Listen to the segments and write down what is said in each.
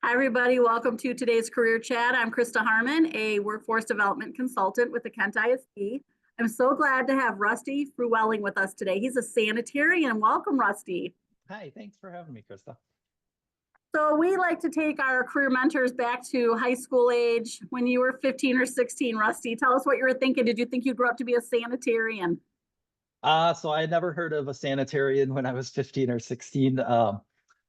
Hi, everybody. Welcome to today's Career Chat. I'm Krista Harmon, a workforce development consultant with the Kent ISD. I'm so glad to have Rusty Flewelling with us today. He's a sanitarian. Welcome, Rusty. Hi, thanks for having me, Krista. So we like to take our career mentors back to high school age. When you were 15 or 16, Rusty, tell us what you were thinking. Did you think you'd grow up to be a sanitarian? So I had never heard of a sanitarian when I was 15 or 16.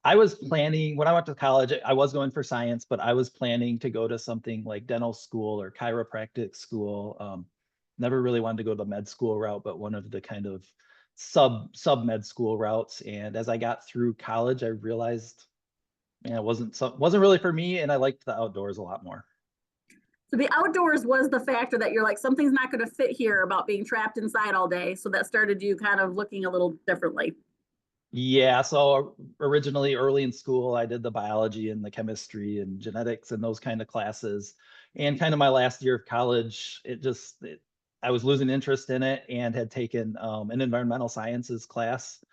I was planning when I went to college, I was going for science, but I was planning to go to something like dental school or chiropractic school. Never really wanted to go the med school route, but one of the kind of sub med school routes. And as I got through college, I realized, man, it wasn't really for me, and I liked the outdoors a lot more. So the outdoors was the factor that you're like, something's not going to fit here about being trapped inside all day. So that started you kind of looking a little differently. Yeah, so originally early in school, I did the biology and the chemistry and genetics and those kind of classes. And kind of my last year of college, I was losing interest in it and had taken an environmental sciences class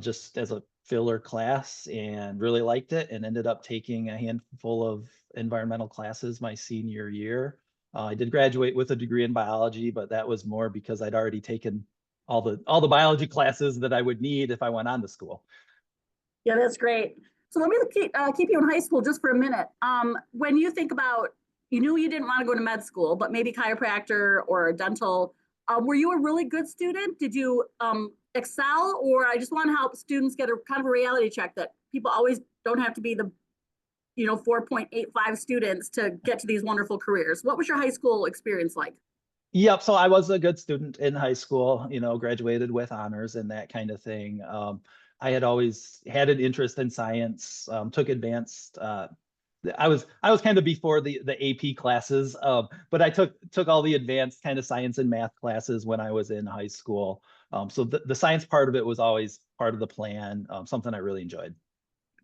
just as a filler class and really liked it and ended up taking a handful of environmental classes my senior year. I did graduate with a degree in biology, but that was more because I'd already taken all the biology classes that I would need if I went on to school. Yeah, that's great. So let me keep you in high school just for a minute. When you think about, you knew you didn't want to go to med school, but maybe chiropractor or dental, were you a really good student? Did you excel? Or I just want to help students get a kind of a reality check that people always don't have to be the 4.85 students to get to these wonderful careers. What was your high school experience like? Yep. So I was a good student in high school, graduated with honors and that kind of thing. I had always had an interest in science, took advanced. I was kind of before the AP classes, but I took all the advanced kind of science and math classes when I was in high school. So the science part of it was always part of the plan, something I really enjoyed.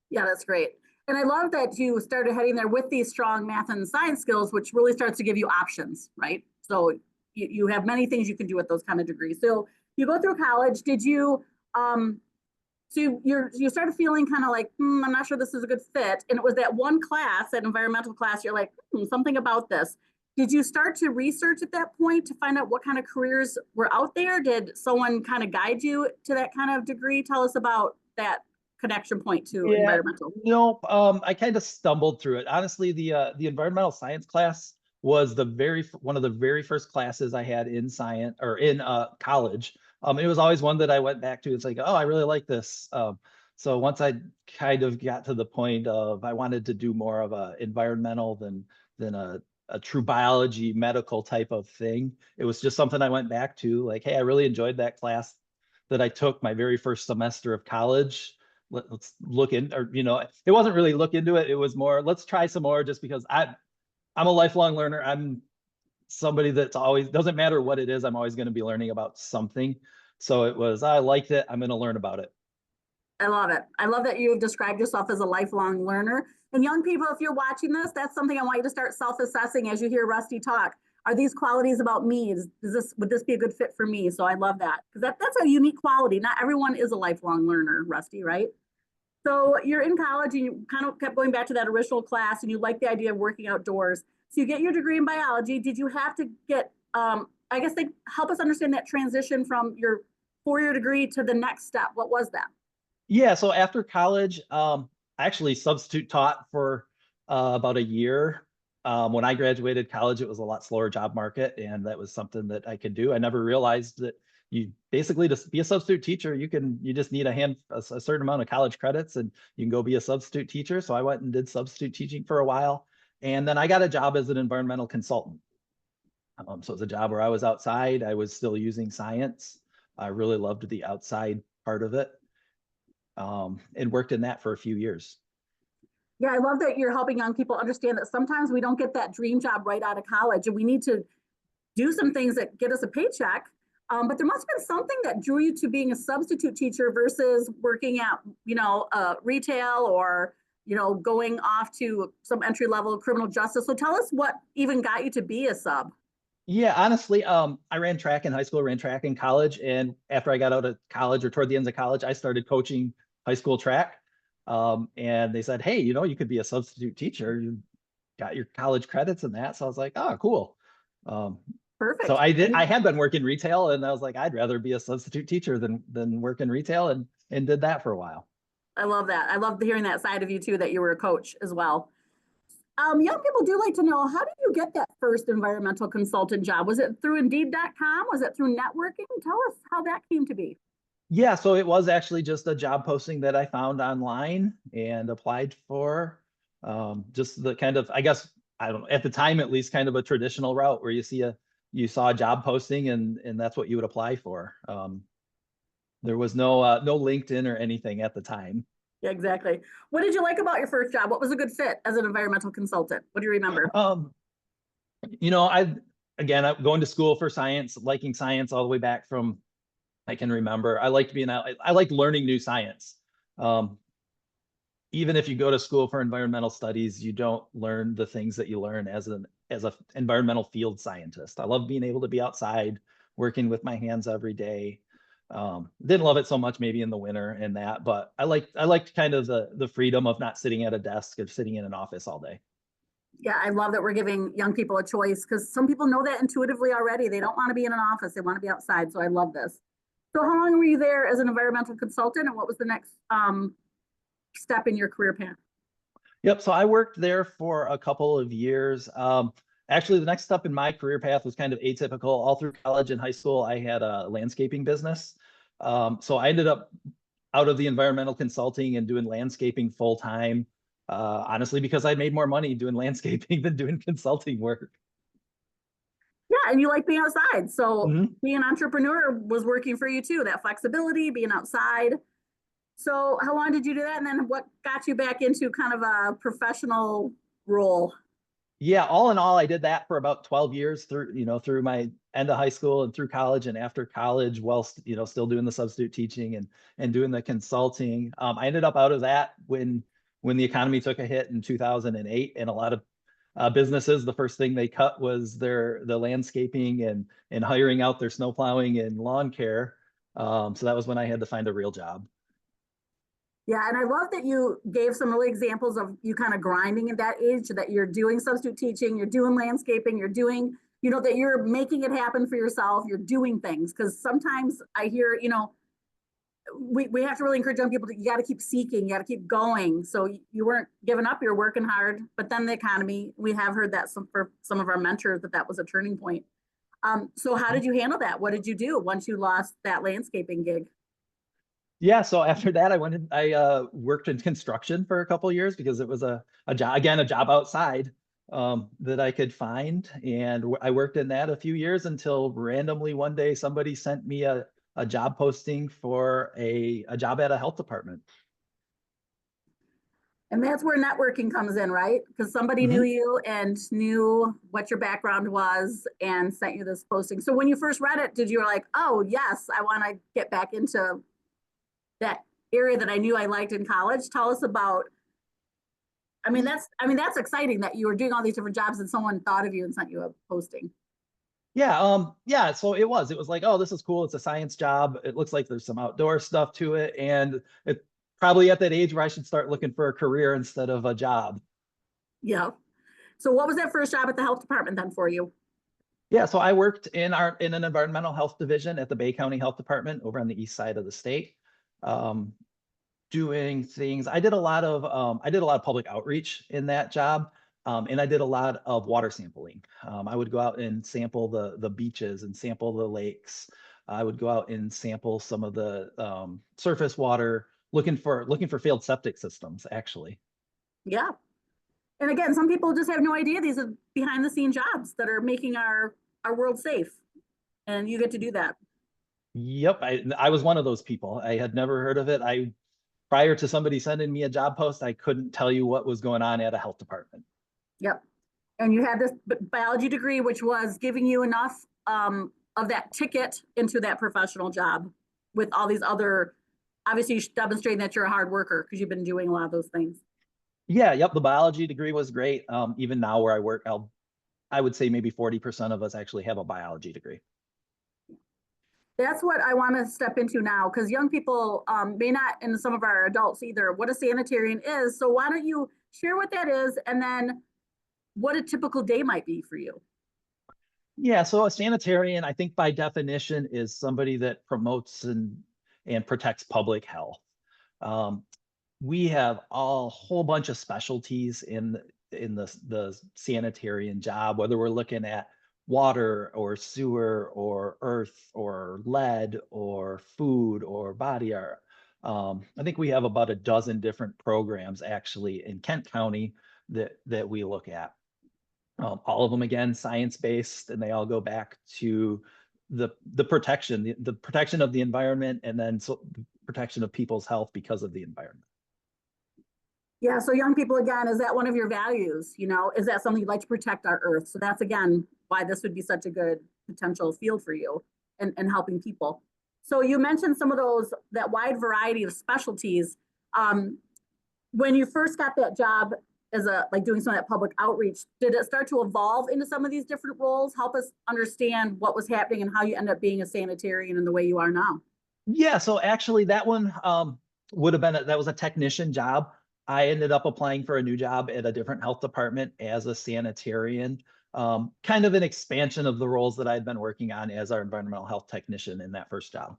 Yeah, that's great. And I love that you started heading there with these strong math and science skills, which really starts to give you options, right? So you have many things you can do with those kind of degrees. So you go through college. Did you you started feeling kind of like, I'm not sure this is a good fit. And it was that one class, that environmental class, you're like, something about this. Did you start to research at that point to find out what kind of careers were out there? Did someone kind of guide you to that kind of degree? Tell us about that connection point to Yeah, environmental. nope. I kind of stumbled through it. Honestly, the environmental science class was one of the very first classes I had in science or in college. It was always one that I went back to. It's like, oh, I really like this. So once I kind of got to the point of I wanted to do more of a environmental than a true biology medical type of thing, it was just something I went back to. Like, hey, I really enjoyed that class that I took my very first semester of college. Let's look in, or it wasn't really look into it. It was more, let's try some more, just because I'm a lifelong learner. I'm somebody that's always, doesn't matter what it is, I'm always going to be learning about something. So it was, I liked it, I'm going to learn about it. I love it. I love that you've described yourself as a lifelong learner. And young people, if you're watching this, that's something I want you to start self-assessing as you hear Rusty talk. Are these qualities about me? Would this be a good fit for me? So I love that, because that's a unique quality. Not everyone is a lifelong learner, Rusty, right? So you're in college and you kind of kept going back to that original class and you like the idea of working outdoors. So you get your degree in biology. Did you have to get, I guess they help us understand that transition from your 4-year degree to the next step. What was that? Yeah, so after college, I actually substitute taught for about a year. When I graduated college, it was a lot slower job market, and that was something that I could do. I never realized that you basically, to be a substitute teacher, you just need a certain amount of college credits, and you can go be a substitute teacher. So I went and did substitute teaching for a while, and then I got a job as an environmental consultant. So it was a job where I was outside. I was still using science. I really loved the outside part of it, and worked in that for a few years. Yeah, I love that you're helping young people understand that sometimes we don't get that dream job right out of college and we need to do some things that get us a paycheck. But there must have been something that drew you to being a substitute teacher versus working at, retail or, going off to some entry level criminal justice. So tell us what even got you to be a sub. Yeah, honestly, I ran track in high school, ran track in college, and after I got out of college or toward the ends of college, I started coaching high school track. And they said, hey, you could be a substitute teacher. You got your college credits and that. So I was like, oh, cool. So Perfect. I had been working retail, and I was like, I'd rather be a substitute teacher than work in retail, and did that for a while. I love that. I love hearing that side of you too, that you were a coach as well. Young people do like to know, how did you get that first environmental consultant job? Was it through Indeed.com? Was it through networking? Tell us how that came to be. Yeah, so it was actually just a job posting that I found online and applied for. Just the kind of, I guess, I don't know, at the time at least, kind of a traditional route where you saw a job posting and that's what you would apply for. There was no LinkedIn or anything at the time. Yeah, exactly. What did you like about your first job? What was a good fit as an environmental consultant? What do you remember? Um, I'm going to school for science, liking science all the way back from I can remember. I liked being out. I liked learning new science. Um, Even if you go to school for environmental studies, you don't learn the things that you learn as a environmental field scientist. I love being able to be outside, working with my hands every day. Didn't love it so much maybe in the winter and that, but I liked kind of the freedom of not sitting at a desk or sitting in an office all day. Yeah, I love that we're giving young people a choice, because some people know that intuitively already. They don't want to be in an office, they want to be outside. So I love this. So how long were you there as an environmental consultant, and what was the next step in your career path? Yep. So I worked there for a couple of years. Actually, the next step in my career path was kind of atypical. All through college and high school, I had a landscaping business. So I ended up out of the environmental consulting and doing landscaping full time. Honestly, because I made more money doing landscaping than doing consulting work. Yeah, and you like being outside. So Mhm. being an entrepreneur was working for you too, that flexibility, being outside. So how long did you do that? And then what got you back into kind of a professional role? Yeah, all in all, I did that for about 12 years through my end of high school and through college and after college, while still doing the substitute teaching and doing the consulting. I ended up out of that when the economy took a hit in 2008, and a lot of businesses, the first thing they cut was the landscaping and hiring out their snow plowing and lawn care. So that was when I had to find a real job. Yeah, and I love that you gave some really examples of you kind of grinding at that age, that you're doing substitute teaching, you're doing landscaping, you're doing, that you're making it happen for yourself, you're doing things. Because sometimes I hear, we have to really encourage young people to, you got to keep seeking, you got to keep going. So you weren't giving up, you're working hard, but then the economy, we have heard that for some of our mentors, that was a turning point. So how did you handle that? What did you do once you lost that landscaping gig? Yeah, so after that, I worked in construction for a couple of years because it was a job, again, a job outside that I could find. And I worked in that a few years until randomly one day somebody sent me a job posting for a job at a health department. And that's where networking comes in, right? Because somebody knew Mhm. you and knew what your background was and sent you this posting. So when you first read it, did you like, oh yes, I want to get back into that area that I knew I liked in college? Tell us about, that's exciting that you were doing all these different jobs and someone thought of you and sent you a posting. Yeah, so it was like, oh, this is cool. It's a science job. It looks like there's some outdoor stuff to it. And it probably at that age where I should start looking for a career instead of a job. Yeah. So what was that first job at the health department then for you? Yeah, so I worked in an environmental health division at the Bay County Health Department over on the east side of the state. Um, Doing things. I did a lot of public outreach in that job. And I did a lot of water sampling. I would go out and sample the beaches and sample the lakes. I would go out and sample some of the surface water, looking for failed septic systems, actually. Yeah. And again, some people just have no idea these are behind the scene jobs that are making our world safe. And you get to do that. Yep, I was one of those people. I had never heard of it. Prior to somebody sending me a job post, I couldn't tell you what was going on at a health department. Yep. And you had this biology degree, which was giving you enough of that ticket into that professional job with all these other, obviously you're demonstrating that you're a hard worker because you've been doing a lot of those things. Yeah, yep. The biology degree was great. Even now where I work, I would say maybe 40% of us actually have a biology degree. That's what I want to step into now, because young people may not, and some of our adults either, what a sanitarian is. So why don't you share what that is, and then what a typical day might be for you? Yeah, so a sanitarian, I think by definition, is somebody that promotes and protects public health. Um, we have a whole bunch of specialties in the sanitarian job, whether we're looking at water or sewer or earth or lead or food or body art. I think we have about a dozen different programs actually in Kent County that we look at. All of them again science-based, and they all go back to the protection, the protection of the environment, and then so protection of people's health because of the environment. Yeah, so young people, again, is that one of your values? You know, is that something you'd like to protect our earth? So that's again why this would be such a good potential field for you and helping people. So you mentioned some of those, that wide variety of specialties. Um, when you first got that job as a like doing some of that public outreach, did it start to evolve into some of these different roles? Help us understand what was happening and how you end up being a sanitarian in the way you are now. Yeah, so actually that one would have been that was a technician job. I ended up applying for a new job at a different health department as a sanitarian, kind of an expansion of the roles that I'd been working on as our environmental health technician in that first job.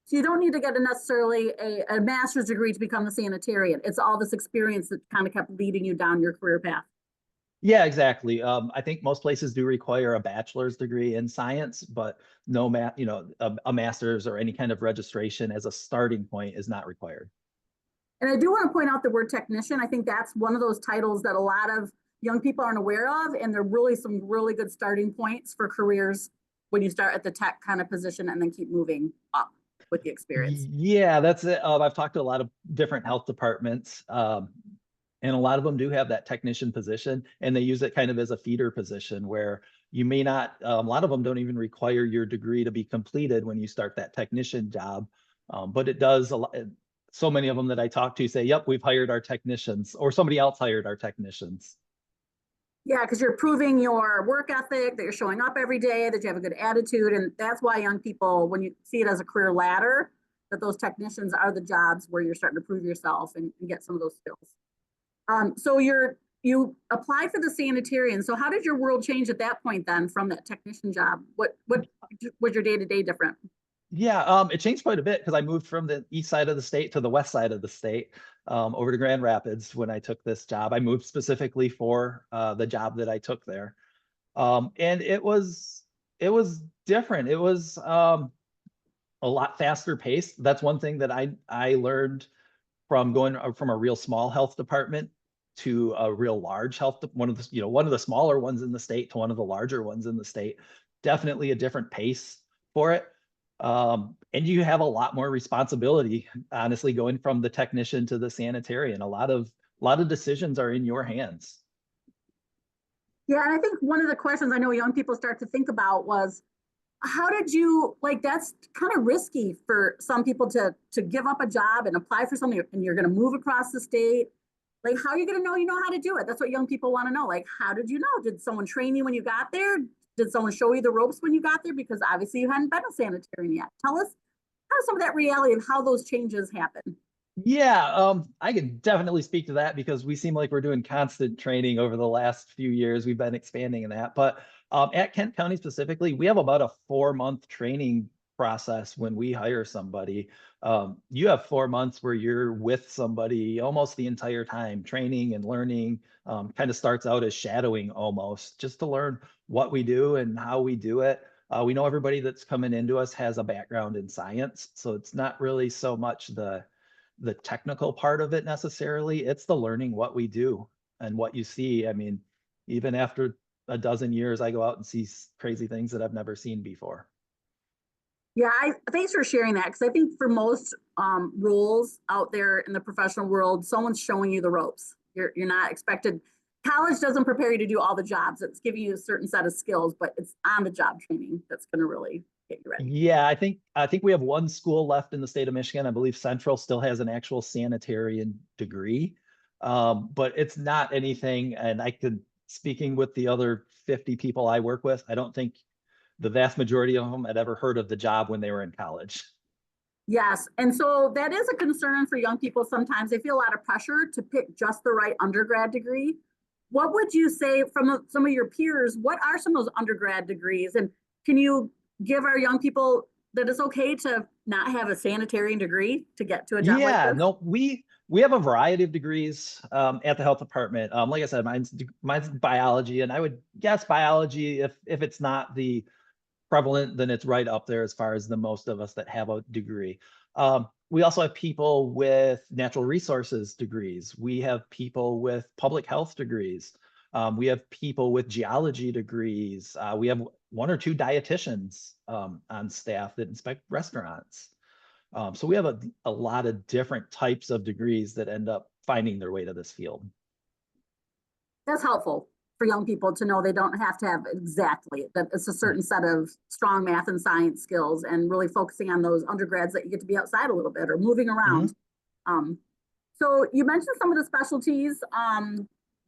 So you don't need to get necessarily a master's degree to become a sanitarian. It's all this experience that kind of kept leading you down your career path. Yeah, exactly. I think most places do require a bachelor's degree in science, but no a master's or any kind of registration as a starting point is not required. And I do want to point out the word technician. I think that's one of those titles that a lot of young people aren't aware of, and they're really some really good starting points for careers when you start at the tech kind of position and then keep moving up with the experience. Yeah, that's it. I've talked to a lot of different health departments, and a lot of them do have that technician position, and they use it kind of as a feeder position where you may not, a lot of them don't even require your degree to be completed when you start that technician job. But it does a lot. So many of them that I talk to say, yep, we've hired our technicians, or somebody else hired our technicians. Yeah, because you're proving your work ethic, that you're showing up every day, that you have a good attitude. And that's why young people, when you see it as a career ladder, that those technicians are the jobs where you're starting to prove yourself and get some of those skills. So you applied for the sanitarian. So how did your world change at that point then from that technician job? What was your day-to-day different? Yeah, it changed quite a bit because I moved from the east side of the state to the west side of the state, over to Grand Rapids when I took this job. I moved specifically for the job that I took there, and it was different. It was a lot faster paced. That's one thing that I learned from going from a real small health department to a real large one of the one of the smaller ones in the state to one of the larger ones in the state. Definitely a different pace for it. And you have a lot more responsibility, honestly, going from the technician to the sanitarian. A lot of decisions are in your hands. Yeah, and I think one of the questions I know young people start to think about was, how did you like that's kind of risky for some people to give up a job and apply for something and you're going to move across the state. Like, how are you going to know you know how to do it? That's what young people want to know. Like, how did you know? Did someone train you when you got there? Did someone show you the ropes when you got there? Because obviously you hadn't been a sanitarian yet. Tell us kind of some of that reality of how those changes happen. Yeah, I can definitely speak to that because we seem like we're doing constant training over the last few years. We've been expanding in that, but at Kent County specifically, we have about a 4-month training process when we hire somebody. You have 4 months where you're with somebody almost the entire time, training and learning. Kind of starts out as shadowing almost, just to learn what we do and how we do it. We know everybody that's coming into us has a background in science, so it's not really so much the technical part of it necessarily. It's the learning what we do and what you see. I mean, even after a dozen years, I go out and see crazy things that I've never seen before. Yeah, thanks for sharing that, because I think for most roles out there in the professional world, someone's showing you the ropes. You're not expected. College doesn't prepare you to do all the jobs. It's giving you a certain set of skills, but it's on the job training that's going to really get you ready. Yeah, I think we have one school left in the state of Michigan. I believe Central still has an actual sanitarian degree. But it's not anything, and I could, speaking with the other 50 people I work with, I don't think the vast majority of them had ever heard of the job when they were in college. Yes, and so that is a concern for young people sometimes. They feel a lot of pressure to pick just the right undergrad degree. What would you say from some of your peers? What are some of those undergrad degrees? And can you give our young people that it's okay to not have a sanitarian degree to get to a job like Yeah, this? no, we have a variety of degrees at the health department. Like I said, mine's biology, and I would guess biology, if it's not the prevalent, then it's right up there as far as the most of us that have a degree. We also have people with natural resources degrees. We have people with public health degrees. We have people with geology degrees. We have one or two dietitians on staff that inspect restaurants. So we have a lot of different types of degrees that end up finding their way to this field. That's helpful for young people to know they don't have to have exactly that it's a certain set of strong math and science skills and really focusing on those undergrads that you get to be outside a little bit or moving around. Mhm. Um, so you mentioned some of the specialties,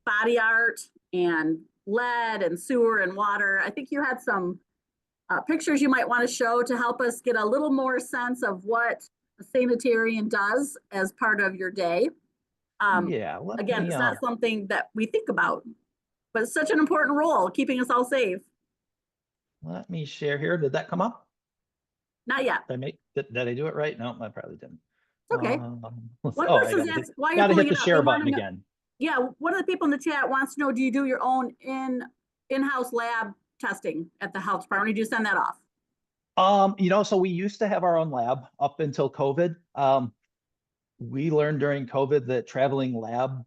body art and lead and sewer and water. I think you had some pictures you might want to show to help us get a little more sense of what a sanitarian does as part of your day. Yeah, Again, it's not something that we think about, but it's such an important role, keeping us all safe. let me share here. Did that come up? Not yet. Did I do it right? No, I probably didn't. It's okay. One Oh, I person's asked why you're gotta pulling hit the it up. They share want button to know. again. Yeah, one of the people in the chat wants to know: do you do your own in-house lab testing at the health department? Or do you send that off? So we used to have our own lab up until COVID. We learned during COVID that traveling lab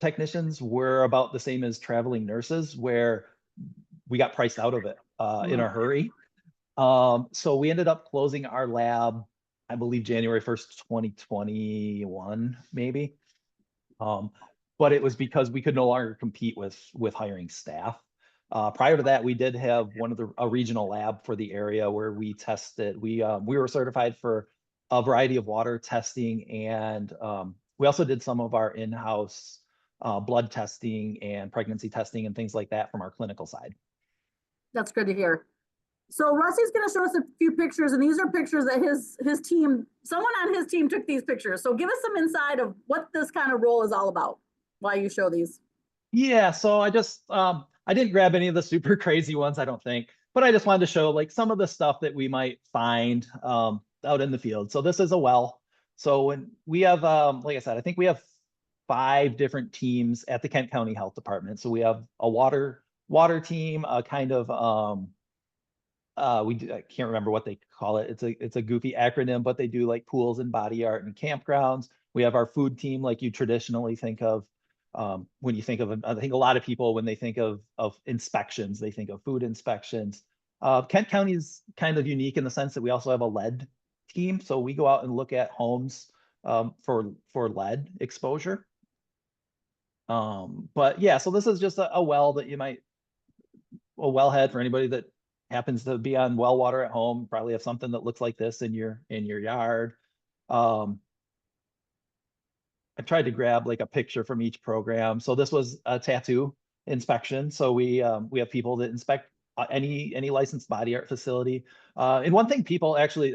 technicians were about the same as traveling nurses, where we got priced out of it in a hurry. So we ended up closing our lab, I believe January 1st, 2021, maybe. But it was because we could no longer compete with hiring staff. Prior to that, we did have a regional lab for the area where we tested. We were certified for a variety of water testing, and we also did some of our in-house blood testing and pregnancy testing and things like that from our clinical side. That's good to hear. So Rusty's going to show us a few pictures, and these are pictures that his team, someone on his team took these pictures. So give us some insight of what this kind of role is all about while you show these. Yeah, so I didn't grab any of the super crazy ones, I don't think, but I just wanted to show like some of the stuff that we might find out in the field. So this is a well. So when we have, like I said, I think we have 5 different teams at the Kent County Health Department. So we have a water team, a kind of I can't remember what they call it. It's a goofy acronym, but they do like pools and body art and campgrounds. We have our food team, like you traditionally think of when you think of. I think a lot of people, when they think of inspections, they think of food inspections. Kent County is kind of unique in the sense that we also have a lead team, so we go out and look at homes for lead exposure. But yeah, so this is just a well that you might a wellhead for anybody that happens to be on well water at home. Probably have something that looks like this in your yard. I tried to grab like a picture from each program. So this was a tattoo inspection. So we have people that inspect any licensed body art facility. And one thing people actually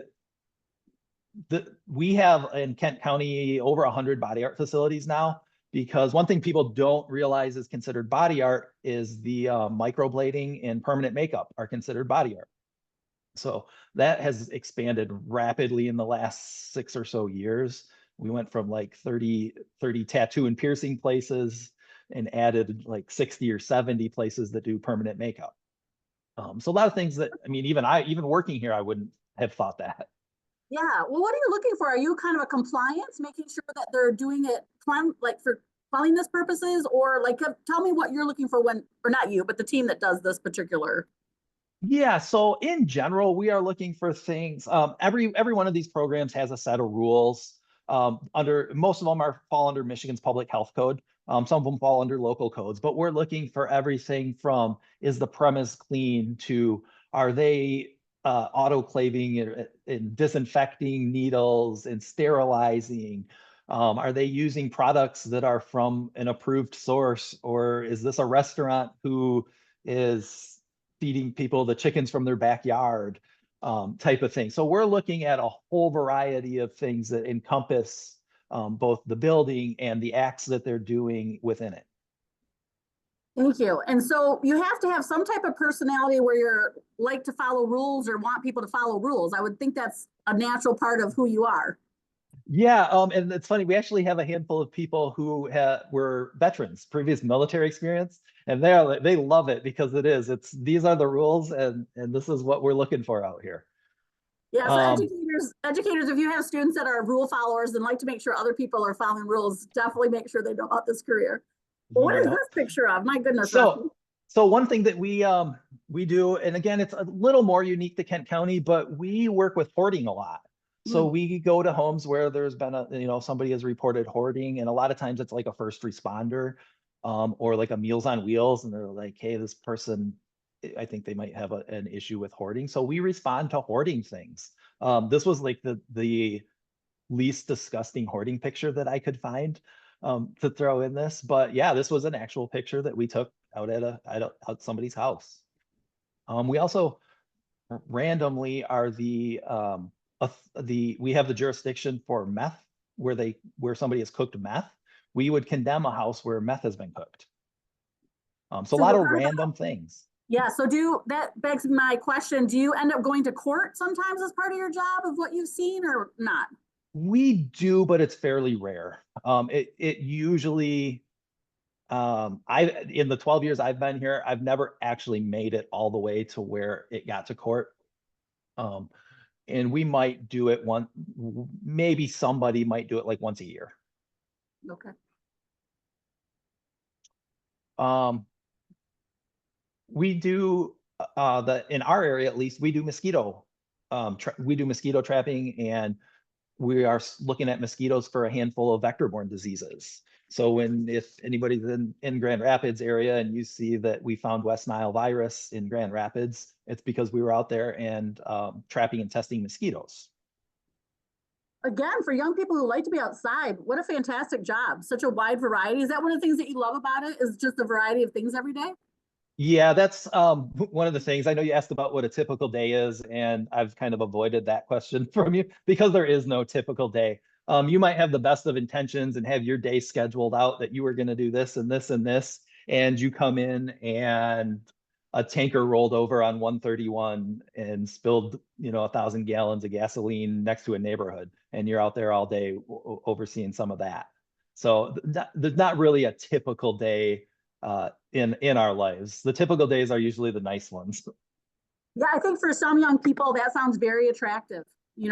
we have in Kent County over 100 body art facilities now, because one thing people don't realize is considered body art is the microblading and permanent makeup are considered body art. So that has expanded rapidly in the last 6 or so years. We went from like 30 tattoo and piercing places and added like 60 or 70 places that do permanent makeup. So a lot of things that, I mean, even working here, I wouldn't have thought that. Yeah. Well, what are you looking for? Are you kind of a compliance, making sure that they're doing it like for cleanliness purposes, or like tell me what you're looking for when, or not you, but the team that does this particular. Yeah, so in general, we are looking for things. Every one of these programs has a set of rules. Under most of them fall under Michigan's public health code. Some of them fall under local codes, but we're looking for everything from is the premise clean to are they autoclaving and disinfecting needles and sterilizing? Are they using products that are from an approved source, or is this a restaurant who is feeding people the chickens from their backyard, type of thing. So we're looking at a whole variety of things that encompass both the building and the acts that they're doing within it. Thank you. And so you have to have some type of personality where you're like to follow rules or want people to follow rules. I would think that's a natural part of who you are. Yeah, and it's funny, we actually have a handful of people who were veterans, previous military experience, and they love it because these are the rules, and this is what we're looking for out here. Yeah, so Um, educators, if you have students that are rule followers and like to make sure other people are following rules, definitely make sure they know about this career. Well, what is yeah. this picture of? My goodness, Rusty. So one thing that we do, and again, it's a little more unique to Kent County, but we work with hoarding a lot. So we go to homes where there's been somebody has reported hoarding, and a lot of times it's like a first responder, or like a Meals on Wheels, and they're like, hey, this person, I think they might have an issue with hoarding. So we respond to hoarding things. This was like the least disgusting hoarding picture that I could find to throw in this. But yeah, this was an actual picture that we took out at somebody's house. We also randomly are we have the jurisdiction for meth where somebody has cooked meth. We would condemn a house where meth has been cooked. So a So lot what of are the, random things. yeah, so that begs my question. Do you end up going to court sometimes as part of your job of what you've seen or not? We do, but it's fairly rare. It usually, in the 12 years I've been here, I've never actually made it all the way to where it got to court. And we might do it maybe somebody might do it like once a year. Okay. We do in our area, at least, we do mosquito trapping, and we are looking at mosquitoes for a handful of vector-borne diseases. So if anybody's in Grand Rapids area and you see that we found West Nile virus in Grand Rapids, it's because we were out there and trapping and testing mosquitoes. Again, for young people who like to be outside, what a fantastic job. Such a wide variety. Is that one of the things that you love about it, is just the variety of things every day? Yeah, that's one of the things. I know you asked about what a typical day is, and I've kind of avoided that question from you because there is no typical day. You might have the best of intentions and have your day scheduled out that you were going to do this and this and this, and you come in and a tanker rolled over on 131 and spilled, 1,000 gallons of gasoline next to a neighborhood, and you're out there all day overseeing some of that. So there's not really a typical day in our lives. The typical days are usually the nice ones. Yeah, I think for some young people, that sounds very attractive. They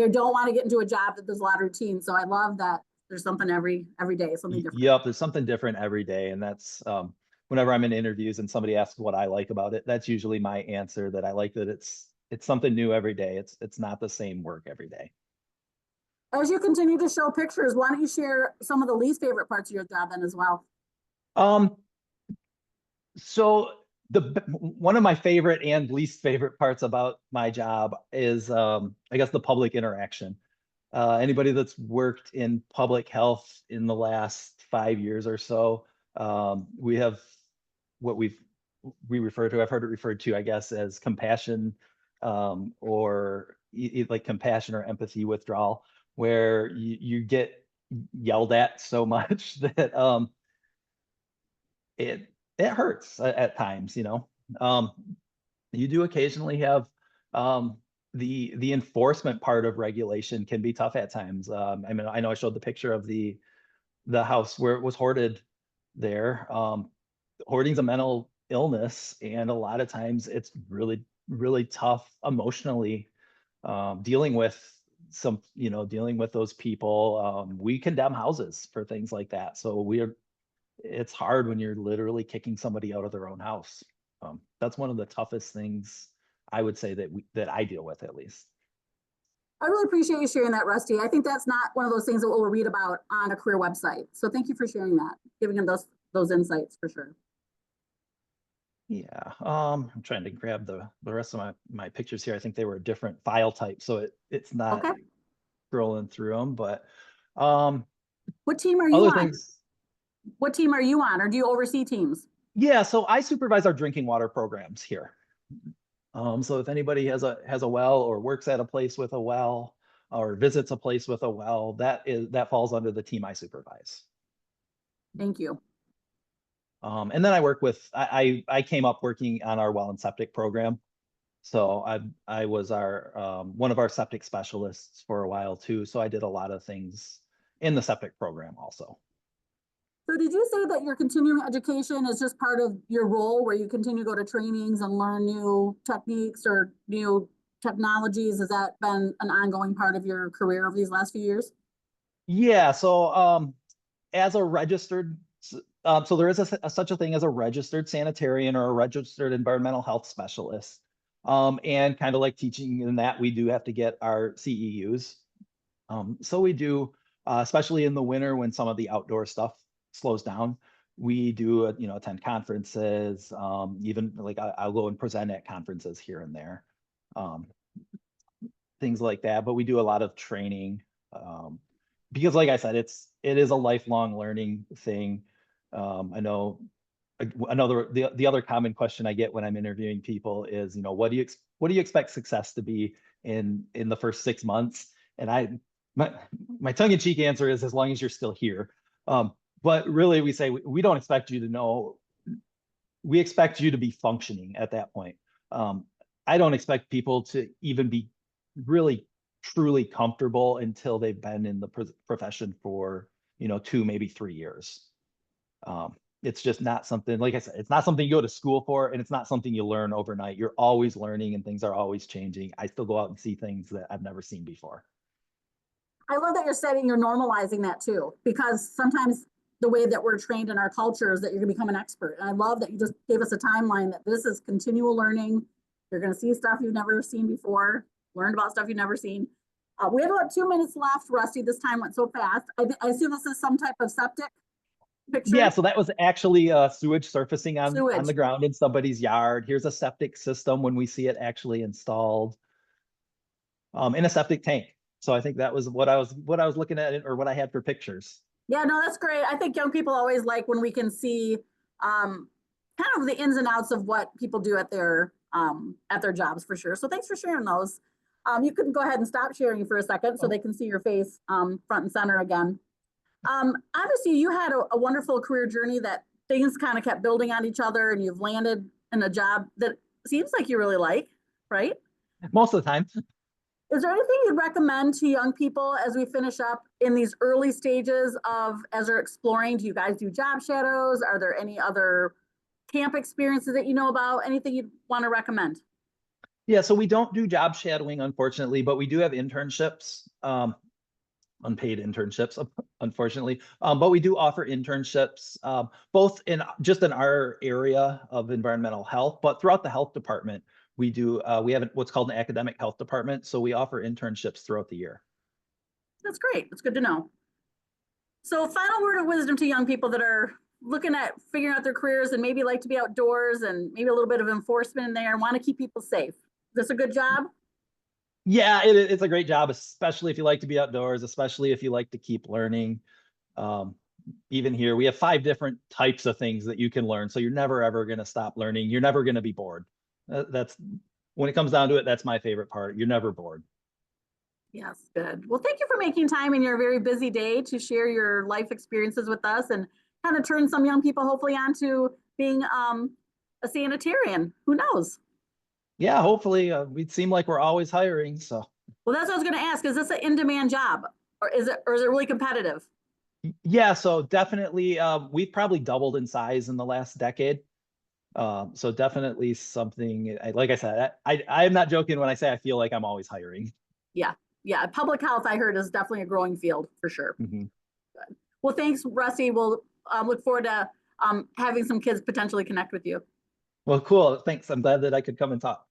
don't want to get into a job that there's a lot of routine. So I love that there's something every day, something different. Yep, there's something different every day, and that's whenever I'm in interviews and somebody asks what I like about it, that's usually my answer, that I like that it's something new every day. It's not the same work every day. As you continue to show pictures, why don't you share some of the least favorite parts of your job then as well? So one of my favorite and least favorite parts about my job is, I guess, the public interaction. Anybody that's worked in public health in the last 5 years or so, we have what we refer to, I've heard it referred to, I guess, as compassion, or like compassion or empathy withdrawal, where you get yelled at so much that it hurts at times. You do occasionally have the enforcement part of regulation can be tough at times. I mean, I know I showed the picture of the house where it was hoarded there. Hoarding's a mental illness, and a lot of times it's really, really tough emotionally, dealing with dealing with those people. We condemn houses for things like that. So it's hard when you're literally kicking somebody out of their own house. That's one of the toughest things I would say that I deal with, at least. I really appreciate you sharing that, Rusty. I think that's not one of those things that we'll read about on a career website. So thank you for sharing that, giving them those insights for sure. Yeah, I'm trying to grab the rest of my pictures here. I think they were a different file type, so it's not Okay. scrolling through them. But what team are you other on? things. What team are you on, or do you oversee teams? Yeah, so I supervise our drinking water programs here. So if anybody has a well or works at a place with a well or visits a place with a well, that falls under the team I supervise. Thank you. And then I work with I came up working on our well and septic program. So I was our one of our septic specialists for a while too. So I did a lot of things in the septic program also. So did you say that your continuing education is just part of your role where you continue to go to trainings and learn new techniques or new technologies? Has that been an ongoing part of your career over these last few years? Yeah. So as a registered, so there is such a thing as a registered sanitarian or a registered environmental health specialist. And kind of like teaching in that, we do have to get our CEUs. So we do, especially in the winter when some of the outdoor stuff slows down, we do, attend conferences, even like I'll go and present at conferences here and there, things like that. But we do a lot of training, because like I said, it is a lifelong learning thing. I know the other common question I get when I'm interviewing people is, what do you expect success to be in the first 6 months? And my tongue-in-cheek answer is as long as you're still here. But really we say we don't expect you to know, we expect you to be functioning at that point. I don't expect people to even be really truly comfortable until they've been in the profession for 2, maybe 3 years. It's just not something, like I said, it's not something you go to school for, and it's not something you learn overnight. You're always learning and things are always changing. I still go out and see things that I've never seen before. I love that you're normalizing that too, because sometimes the way that we're trained in our culture is that you're gonna become an expert. And I love that you just gave us a timeline that this is continual learning. You're gonna see stuff you've never seen before, learn about stuff you've never seen. We have about 2 minutes left, Rusty. This time went so fast. I assume this is some type of septic picture? Yeah, so that was actually sewage surfacing on Sewage. the ground in somebody's yard. Here's a septic system when we see it actually installed in a septic tank. So I think that was what I was looking at, or what I had for pictures. Yeah, no, that's great. I think young people always like when we can see kind of the ins and outs of what people do at their jobs for sure. So thanks for sharing those. You can go ahead and stop sharing for a second so they can see your face front and center again. Obviously, you had a wonderful career journey that things kind of kept building on each other, and you've landed in a job that seems like you really like, right? Most of the time. Is there anything you'd recommend to young people as we finish up in these early stages as they're exploring? Do you guys do job shadows? Are there any other camp experiences that you know about? Anything you'd want to recommend? Yeah, so we don't do job shadowing, unfortunately, but we do have internships, unpaid internships, unfortunately. But we do offer internships, both in our area of environmental health, but throughout the health department. We have what's called an academic health department. So we offer internships throughout the year. That's great. That's good to know. So final word of wisdom to young people that are looking at figuring out their careers and maybe like to be outdoors and maybe a little bit of enforcement in there and want to keep people safe. Is this a good job? Yeah, it's a great job, especially if you like to be outdoors, especially if you like to keep learning. Even here, we have 5 different types of things that you can learn. So you're never, ever going to stop learning. You're never going to be bored. That's when it comes down to it, that's my favorite part. You're never bored. Yes, good. Well, thank you for making time in your very busy day to share your life experiences with us and kind of turn some young people hopefully onto being a sanitarian. Who knows? Yeah, hopefully. We seem like we're always hiring. So. Well, that's what I was going to ask. Is this an in-demand job, or is it really competitive? Yeah, so definitely, we've probably doubled in size in the last decade. So definitely something, like I said, I'm not joking when I say I feel like I'm always hiring. Yeah. Yeah. Public health, I heard, is definitely a growing field for sure. Mm-hmm. Good. Well, thanks, Rusty. We'll look forward to having some kids potentially connect with you. Well, cool. Thanks. I'm glad that I could come and talk.